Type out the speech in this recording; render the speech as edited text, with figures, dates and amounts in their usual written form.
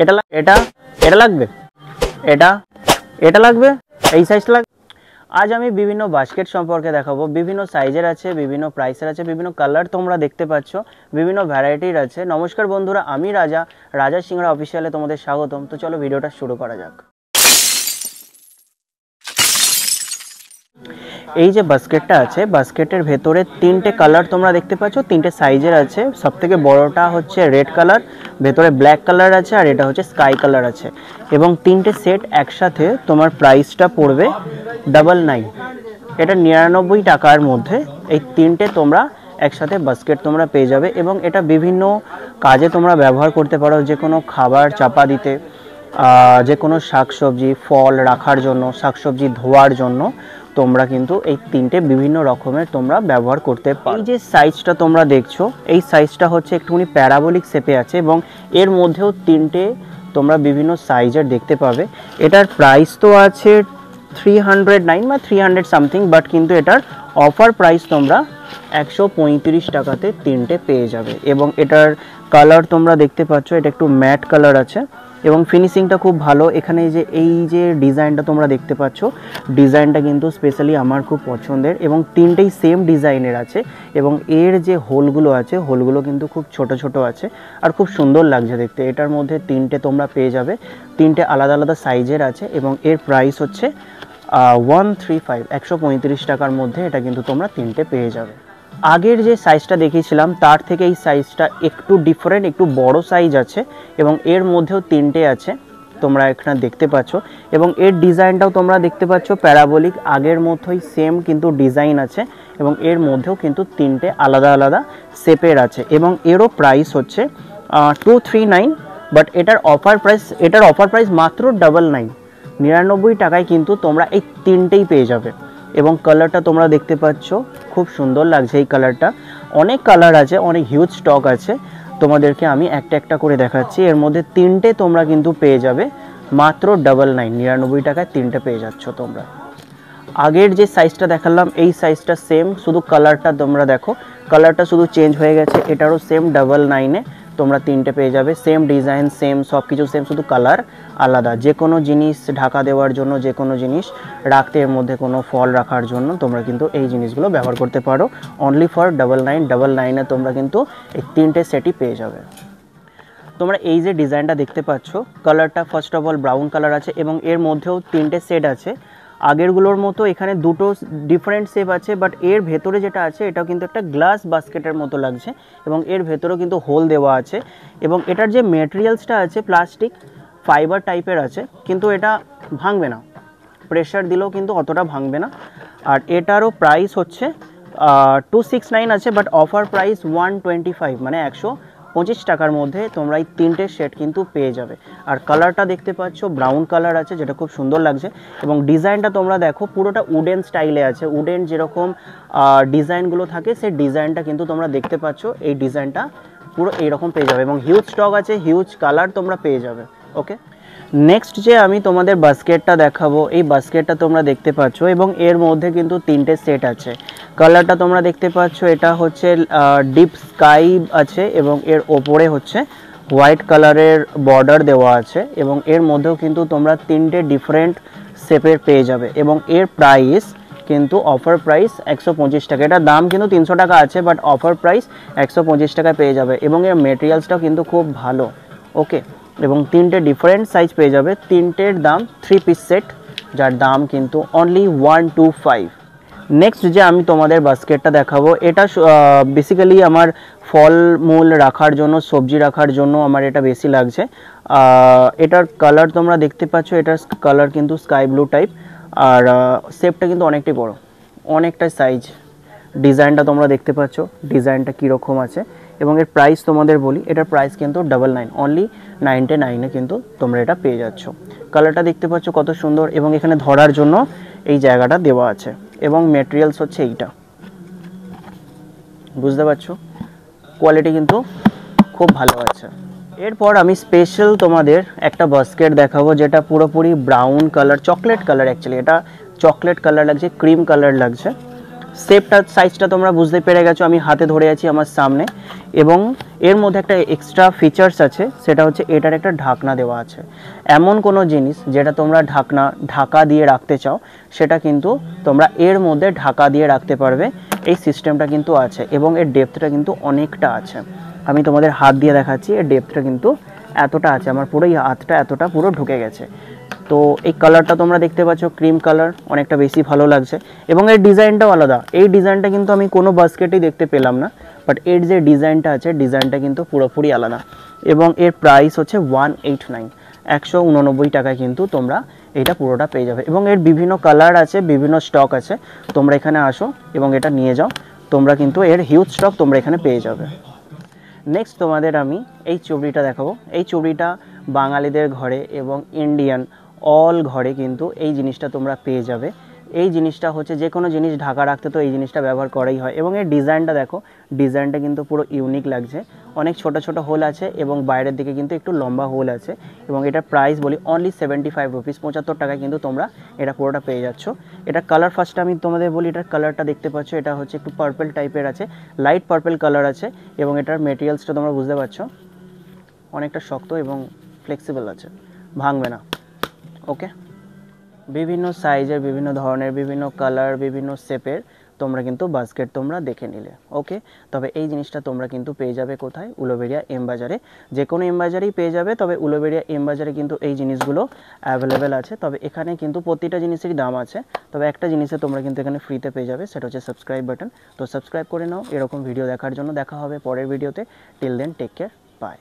এটা এটা এটা লাগবে, এটা এটা লাগবে, এই সাইজটা লাগবে। আজ আমি বিভিন্ন বাস্কেট সম্পর্কে দেখাবো। বিভিন্ন সাইজের আছে, বিভিন্ন প্রাইসের আছে, বিভিন্ন কালার তোমরা দেখতে পাচ্ছ, বিভিন্ন ভ্যারাইটির আছে। নমস্কার বন্ধুরা, আমি রাজা সিংড়া অফিসিয়ালে তোমাদের স্বাগতম। তো চলো ভিডিওটা শুরু করা যাক। এই যে বাস্কেটটা আছে, বাস্কেটের ভেতরে তিনটে কালার তোমরা দেখতে পাচ্ছ, তিনটে সাইজের আছে। সবথেকে বড়টা হচ্ছে রেড কালার, ভেতরে ব্ল্যাক কালার আছে, আর এটা হচ্ছে স্কাই কালার আছে। এবং তিনটে সেট একসাথে তোমার প্রাইসটা পড়বে 99। এটা 99 টাকার মধ্যে এই তিনটে তোমরা একসাথে বাস্কেট তোমরা পেয়ে যাবে। এবং এটা বিভিন্ন কাজে তোমরা ব্যবহার করতে পারো, যে কোনো খাবার চাপা দিতে, যে কোনো শাকসবজি ফল রাখার জন্য, শাকসবজি ধোয়ার জন্য তোমরা কিন্তু এই তিনটে বিভিন্ন রকমের তোমরা ব্যবহার করতে পারো। এই যে সাইজটা তোমরা দেখছো, এই সাইজটা হচ্ছে একটুখানি প্যারাবোলিক শেপে আছে, এবং এর মধ্যেও তিনটে তোমরা বিভিন্ন সাইজের দেখতে পাবে। এটার প্রাইস তো আছে 309 বা 300 সামথিং, বাট কিন্তু এটার অফার প্রাইস তোমরা 135 টাকাতে তিনটে পেয়ে যাবে। এবং এটার কালার তোমরা দেখতে পাচ্ছ, এটা একটু ম্যাট কালার আছে এবং ফিনিশিংটা খুব ভালো। এখানে এই যে ডিজাইনটা তোমরা দেখতে পাচ্ছ, ডিজাইনটা কিন্তু স্পেশালি আমার খুব পছন্দের, এবং তিনটেই সেম ডিজাইনের আছে। এবং এর যে হোলগুলো আছে, হোলগুলো কিন্তু খুব ছোট ছোট আছে আর খুব সুন্দর লাগছে দেখতে। এটার মধ্যে তিনটে তোমরা পেয়ে যাবে, তিনটে আলাদা আলাদা সাইজের আছে। এবং এর প্রাইস হচ্ছে 135 টাকার মধ্যে এটা কিন্তু তোমরা তিনটে পেয়ে যাবে। আগের যে সাইজটা দেখিয়েছিলাম তার থেকে এই সাইজটা একটু ডিফারেন্ট, একটু বড় সাইজ আছে। এবং এর মধ্যেও তিনটে আছে তোমরা এখানে দেখতে পাচ্ছ। এবং এর ডিজাইনটাও তোমরা দেখতে পাচ্ছ প্যারাবোলিক, আগের মতোই সেম কিন্তু ডিজাইন আছে। এবং এর মধ্যেও কিন্তু তিনটে আলাদা আলাদা শেপের আছে। এবং এরও প্রাইস হচ্ছে 239, বাট এটার অফার প্রাইস মাত্র 99 টাকায় কিন্তু তোমরা এই তিনটেই পেয়ে যাবে। এবং কালারটা তোমরা দেখতে পাচ্ছ, খুব সুন্দর লাগছে এই কালারটা। অনেক কালার আছে, অনেক হিউজ স্টক আছে, তোমাদেরকে আমি একটা একটা করে দেখাচ্ছি। এর মধ্যে তিনটে তোমরা কিন্তু পেয়ে যাবে মাত্র 99 টাকায় তিনটে পেয়ে যাচ্ছ তোমরা। আগের যে সাইজটা দেখালাম এই সাইজটা সেম, শুধু কালারটা তোমরা দেখো, কালারটা শুধু চেঞ্জ হয়ে গেছে। এটারও সেম 99-এ তোমরা তিনটে পেয়ে যাবে। সেম ডিজাইন, সেম সব কিছু সেম, শুধু কালার আলাদা। যে কোনো জিনিস ঢাকা দেওয়ার জন্য, যে কোনো জিনিস রাখতে, এর মধ্যে কোনো ফল রাখার জন্য তোমরা কিন্তু এই জিনিসগুলো ব্যবহার করতে পারো। অনলি ফর 99 তোমরা কিন্তু এই তিনটে সেটই পেয়ে যাবে। তোমরা এই যে ডিজাইনটা দেখতে পাচ্ছ, কালারটা first of all brown colour আছে, এবং এর মধ্যেও তিনটে সেট আছে। আগেরগুলোর মতো এখানে দুটো ডিফারেন্ট শেপ আছে, বাট এর ভেতরে যেটা আছে এটাও কিন্তু একটা গ্লাস বাস্কেটের মতো লাগছে। এবং এর ভেতরেও কিন্তু হোল দেওয়া আছে। এবং এটার যে মেটেরিয়ালসটা আছে প্লাস্টিক ফাইবার টাইপের আছে, কিন্তু এটা ভাঙবে না, প্রেশার দিলেও কিন্তু অতটা ভাঙবে না। আর এটারও প্রাইস হচ্ছে 269 আছে, বাট অফার প্রাইস 125, মানে 125 টাকার মধ্যে তোমরা এই তিনটে সেট কিন্তু পেয়ে যাবে। আর কালারটা দেখতে পাচ্ছ ব্রাউন কালার আছে, যেটা খুব সুন্দর লাগছে। এবং ডিজাইনটা তোমরা দেখো, পুরোটা উডেন স্টাইলে আছে। উডেন যেরকম ডিজাইনগুলো থাকে, সেই ডিজাইনটা কিন্তু তোমরা দেখতে পাচ্ছ। এই ডিজাইনটা পুরো এইরকম পেয়ে যাবে, এবং হিউজ স্টক আছে, হিউজ কালার তোমরা পেয়ে যাবে। ওকে, নেক্সট যে আমি তোমাদের বাস্কেটটা দেখাবো, এই বাস্কেটটা তোমরা দেখতে পাচ্ছ, এবং এর মধ্যে কিন্তু তিনটে সেট আছে। কালারটা তোমরা দেখতে পাচ্ছ, এটা হচ্ছে ডিপ স্কাই আছে, এবং এর ওপরে হচ্ছে হোয়াইট কালারের বর্ডার দেওয়া আছে। এবং এর মধ্যেও কিন্তু তোমরা তিনটে ডিফারেন্ট শেপের পেয়ে যাবে। এবং এর প্রাইস কিন্তু অফার প্রাইস 125 টাকা। এটার দাম কিন্তু 300 টাকা আছে, বাট অফার প্রাইস 125 টাকায় পেয়ে যাবে। এবং এর মেটেরিয়ালসটাও কিন্তু খুব ভালো। ওকে, এবং তিনটে ডিফারেন্ট সাইজ পেয়ে যাবে। তিনটের দাম 3 পিস সেট, যার দাম কিন্তু অনলি 125। নেক্সট যে আমি তোমাদের বাস্কেটটা দেখাবো, এটা বেসিক্যালি আমার ফলমূল রাখার জন্য, সবজি রাখার জন্য আমার এটা বেশি লাগছে। এটার কালার তোমরা দেখতে পাচ্ছ, এটার কালার কিন্তু স্কাই ব্লু টাইপ। আর শেপটা কিন্তু অনেকটাই বড়, অনেকটাই সাইজ। ডিজাইনটা তোমরা দেখতে পাচ্ছ, ডিজাইনটা কীরকম আছে। এবং এর প্রাইস তোমাদের বলি, এটার প্রাইস কিন্তু 99, অনলি 99-এ কিন্তু তোমরা এটা পেয়ে যাচ্ছ। কালারটা দেখতে পাচ্ছ কত সুন্দর, এবং এখানে ধরার জন্য এই জায়গাটা দেওয়া আছে। এবং মেটেরিয়ালস হচ্ছে এইটা, বুঝতে পারছো, কোয়ালিটি কিন্তু খুব ভালো আছে। এরপর আমি স্পেশাল তোমাদের একটা বাস্কেট দেখাবো, যেটা পুরোপুরি brown colour, chocolate colour. Actually এটা চকলেট কালার লাগছে, ক্রিম কালার লাগছে। শেপটা সাইজটা তোমরা বুঝতে পেরে গেছো, আমি হাতে ধরে আছি আমার সামনে। এবং এর মধ্যে একটা এক্সট্রা ফিচার্স আছে, সেটা হচ্ছে এটার একটা ঢাকনা দেওয়া আছে। এমন কোনো জিনিস যেটা তোমরা ঢাকা দিয়ে রাখতে চাও, সেটা কিন্তু তোমরা এর মধ্যে ঢাকা দিয়ে রাখতে পারবে। এই সিস্টেমটা কিন্তু আছে এবং এর ডেপথটা কিন্তু অনেকটা আছে। আমি তোমাদের হাত দিয়ে দেখাচ্ছি, এর ডেপথটা কিন্তু এতটা আছে, আমার পুরো এই হাতটা এতটা পুরো ঢুকে গেছে। তো এই কালারটা তোমরা দেখতে পাচ্ছ, ক্রিম কালার, অনেকটা বেশি ভালো লাগছে এবং এর ডিজাইনটাও আলাদা। এই ডিজাইনটা কিন্তু আমি কোনো বাস্কেটেই দেখতে পেলাম না, বাট এর যে ডিজাইনটা আছে, ডিজাইনটা কিন্তু পুরোপুরি আলাদা। এবং এর প্রাইস হচ্ছে 189, 189 টাকায় কিন্তু তোমরা এটা পুরোটা পেয়ে যাবে। এবং এর বিভিন্ন কালার আছে, বিভিন্ন স্টক আছে, তোমরা এখানে আসো এবং এটা নিয়ে যাও। তোমরা কিন্তু এর হিউজ স্টক তোমরা এখানে পেয়ে যাবে। নেক্সট তোমাদের আমি এই চুড়িটা দেখাবো। এই চুড়িটা বাঙালিদের ঘরে এবং ইন্ডিয়ান অল ঘরে কিন্তু এই জিনিসটা তোমরা পেয়ে যাবে। এই জিনিসটা হচ্ছে যে কোনো জিনিস ঢাকা রাখতে তো এই জিনিসটা ব্যবহার করাই হয়। এবং এর ডিজাইনটা দেখো, ডিজাইনটা কিন্তু পুরো ইউনিক লাগছে। অনেক ছোট ছোট হোল আছে এবং বাইরের দিকে কিন্তু একটু লম্বা হোল আছে। এবং এটার প্রাইস বলি অনলি 75 রুপিস, 75 টাকায় কিন্তু তোমরা এটা পুরোটা পেয়ে যাচ্ছ। এটা কালার ফার্স্টে আমি তোমাদের বলি, এটার কালারটা দেখতে পাচ্ছ, এটা হচ্ছে একটু পার্পল টাইপের আছে, লাইট পার্পল কালার আছে। এবং এটার মেটেরিয়ালসটা তোমরা বুঝতে পারছো, অনেকটা শক্ত এবং ফ্লেক্সিবল আছে, ভাঙবে না। ওকে, বিভিন্ন সাইজের, বিভিন্ন ধরনের, বিভিন্ন কালার, বিভিন্ন শেপের তোমরা কিন্তু বাস্কেট তোমরা দেখে নিলে। ওকে, তবে এই জিনিসটা তোমরা কিন্তু পেয়ে যাবে কোথায়? উলুবেড়িয়া এম বাজারে। যে কোনো এম বাজারেই পেয়ে যাবে, তবে উলুবেড়িয়া এম বাজারে কিন্তু এই জিনিসগুলো অ্যাভেলেবেল আছে। তবে এখানে কিন্তু প্রতিটা জিনিসেরই দাম আছে। তবে একটা জিনিসে তোমরা কিন্তু এখানে ফ্রিতে পেয়ে যাবে, সেটা হচ্ছে সাবস্ক্রাইব বাটন। তো সাবস্ক্রাইব করে নাও এরকম ভিডিও দেখার জন্য। দেখা হবে পরের ভিডিওতে। Till then, take care, by.